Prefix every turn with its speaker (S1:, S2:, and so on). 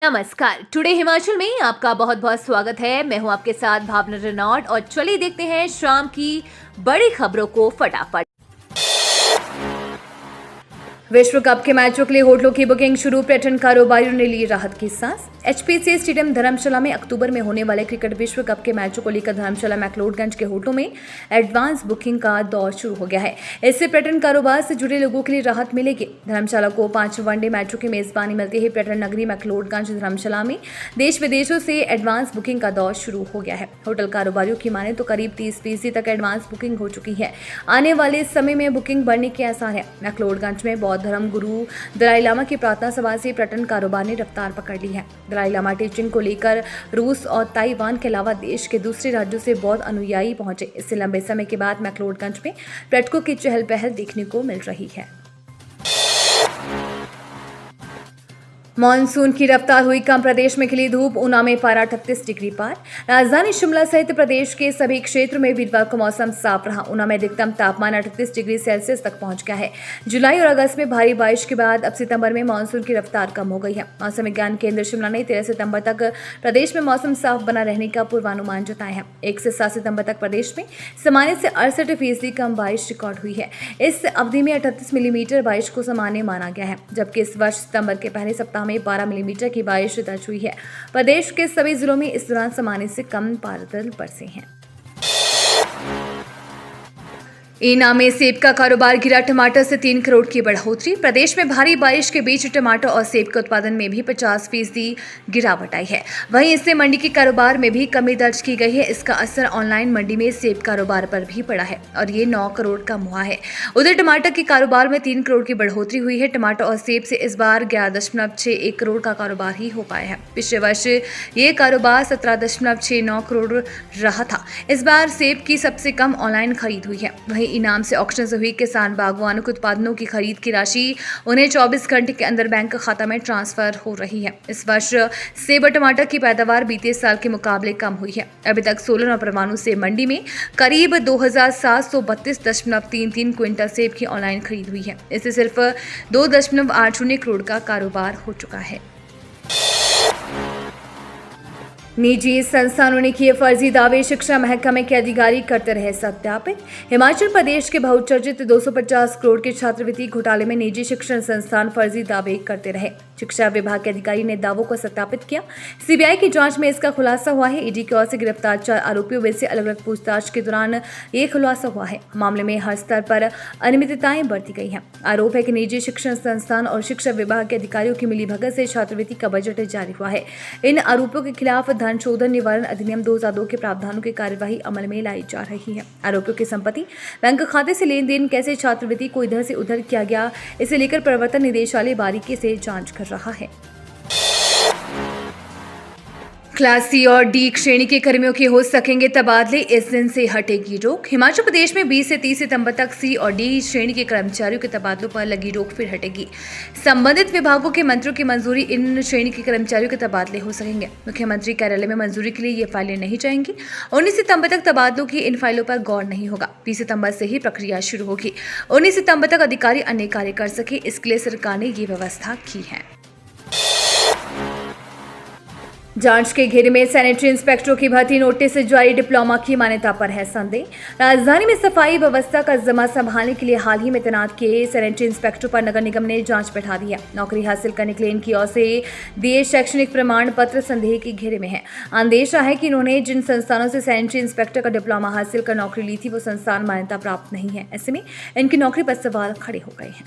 S1: नमस्कार। टुडे हिमाचल में आपका बहुत बहुत स्वागत है। मैं हूं आपके साथ भावना रेनॉल्ड और चलिए देखते हैं शाम की बड़ी खबरों को फटाफट। विश्व कप के मैचों के लिए होटलों की बुकिंग शुरू, पर्यटन कारोबारियों ने ली राहत की सांस। एचपीसीए स्टेडियम धर्मशाला में अक्टूबर में होने वाले क्रिकेट विश्व कप के मैचों को लेकर धर्मशाला मैक्लोडगंज के होटलों में एडवांस बुकिंग का दौर शुरू हो गया है। इससे पर्यटन कारोबार से जुड़े लोगों के लिए राहत मिलेगी। धर्मशाला को 5 वनडे मैचों की मेजबानी मिलती है। पर्यटन नगरी मैक्लोडगंज धर्मशाला में देश विदेशों से एडवांस बुकिंग का दौर शुरू हो गया है। होटल कारोबारियों की माने तो करीब 30% तक एडवांस बुकिंग हो चुकी है। आने वाले समय में बुकिंग बढ़ने के आसार है। मैक्लोडगंज में बौद्ध धर्म गुरु दलाई लामा की प्रार्थना सभा से पर्यटन कारोबार ने रफ्तार पकड़ ली है। दलाई लामा टीचिंग को लेकर रूस और ताइवान के अलावा देश के दूसरे राज्यों से बौद्ध अनुयायी पहुंचे। इससे लंबे समय के बाद मैक्लोडगंज में पर्यटकों की चहल पहल देखने को मिल रही है। मॉनसून की रफ्तार हुई कम, प्रदेश में खिली धूप, ऊना में पारा 38 डिग्री पार। राजधानी शिमला सहित प्रदेश के सभी क्षेत्रों में वीरवार को मौसम साफ रहा। ऊना में अधिकतम तापमान 38 डिग्री सेल्सियस तक पहुंच गया है। जुलाई और अगस्त में भारी बारिश के बाद अब सितंबर में मानसून की रफ्तार कम हो गई है। मौसम विज्ञान केंद्र शिमला ने 13 सितंबर तक प्रदेश में मौसम साफ बना रहने का पूर्वानुमान जताया है। 1 से 7 सितंबर तक प्रदेश में सामान्य से 68% कम बारिश रिकॉर्ड हुई है। इस अवधि में 38 मिलीमीटर बारिश को सामान्य माना गया है, जबकि इस वर्ष सितंबर के पहले सप्ताह में 12 मिलीमीटर की बारिश दर्ज हुई है। प्रदेश के सभी जिलों में इस दौरान सामान्य से कम बादल बरसे हैं। ईना में सेब का कारोबार गिरा, टमाटर से 3 करोड़ की बढ़ोतरी। प्रदेश में भारी बारिश के बीच टमाटर और सेब के उत्पादन में भी 50% गिरावट आई है। वहीं इससे मंडी के कारोबार में भी कमी दर्ज की गई है। इसका असर ऑनलाइन मंडी में सेब कारोबार पर भी पड़ा है और ये 9 करोड़ कम हुआ है। उधर टमाटर के कारोबार में 3 करोड़ की बढ़ोतरी हुई है। टमाटर और सेब से इस बार 11.61 करोड़ का कारोबार ही हो पाया है। पिछले वर्ष ये कारोबार 17.69 करोड़ रहा था। इस बार सेब की सबसे कम ऑनलाइन खरीद हुई है। वहीं इनाम से ऑक्शन से हुई किसान बागवानों के उत्पादनों की खरीद की राशि उन्हें 24 घंटे के अंदर बैंक खाता में ट्रांसफर हो रही है। इस वर्ष सेब और टमाटर की पैदावार बीते साल के मुकाबले कम हुई है। अभी तक सोलन और परमाणु सेब मंडी में करीब 2732.33 क्विंटल सेब की ऑनलाइन खरीद हुई है। इससे सिर्फ 2.80 करोड़ का कारोबार हो चुका है। निजी संस्थानों ने किए फर्जी दावे, शिक्षा महकमे के अधिकारी करते रहे सत्यापित। हिमाचल प्रदेश के बहुचर्चित 250 करोड़ के छात्रवृत्ति घोटाले में निजी शिक्षण संस्थान फर्जी दावे करते रहे। शिक्षा विभाग के अधिकारी ने दावों को सत्यापित किया। सीबीआई की जांच में इसका खुलासा हुआ है। ईडी की ओर से गिरफ्तार 4 आरोपियों में से अलग अलग पूछताछ के दौरान ये खुलासा हुआ है। मामले में हर स्तर पर अनियमितताएं बरती गई हैं। आरोप है कि निजी शिक्षण संस्थान और शिक्षा विभाग के अधिकारियों की मिलीभगत से छात्रवृत्ति का बजट जारी हुआ है। इन आरोपों के खिलाफ धन शोधन निवारण अधिनियम 2002 के प्रावधानों की कार्यवाही अमल में लाई जा रही है। आरोपियों की संपत्ति, बैंक खाते से लेन देन, कैसे छात्रवृत्ति को इधर से उधर किया गया, इसे लेकर प्रवर्तन निदेशालय बारीकी से जांच कर रहा है। क्लास सी और डी श्रेणी के कर्मियों के हो सकेंगे तबादले, इस दिन से हटेगी रोक। हिमाचल प्रदेश में 20 से 30 सितंबर तक सी और डी श्रेणी के कर्मचारियों के तबादलों पर लगी रोक फिर हटेगी। संबंधित विभागों के मंत्रियों की मंजूरी इन श्रेणी के कर्मचारियों के तबादले हो सकेंगे। मुख्यमंत्री कार्यालय में मंजूरी के लिए ये फाइलें नहीं जाएंगी। 19 सितंबर तक तबादलों की इन फाइलों पर गौर नहीं होगा। 20 सितंबर से ही प्रक्रिया शुरू होगी। 19 सितंबर तक अधिकारी अन्य कार्य कर सके, इसके लिए सरकार ने ये व्यवस्था की है। जांच के घेरे में सैनिटरी इंस्पेक्टरों की भर्ती, नोटिस जारी, डिप्लोमा की मान्यता पर है संदेह। राजधानी में सफाई व्यवस्था का जिम्मा संभालने के लिए हाल ही में तैनात किए सैनिटरी इंस्पेक्टरों पर नगर निगम ने जांच बैठा दी है। नौकरी हासिल करने के लिए इनकी ओर से दिए शैक्षणिक प्रमाण पत्र संदेह के घेरे में है। अंदेशा है कि इन्होंने जिन संस्थानों से सैनिटरी इंस्पेक्टर का डिप्लोमा हासिल कर नौकरी ली थी वो संस्थान मान्यता प्राप्त नहीं है। ऐसे में इनकी नौकरी पर सवाल खड़े हो गए हैं।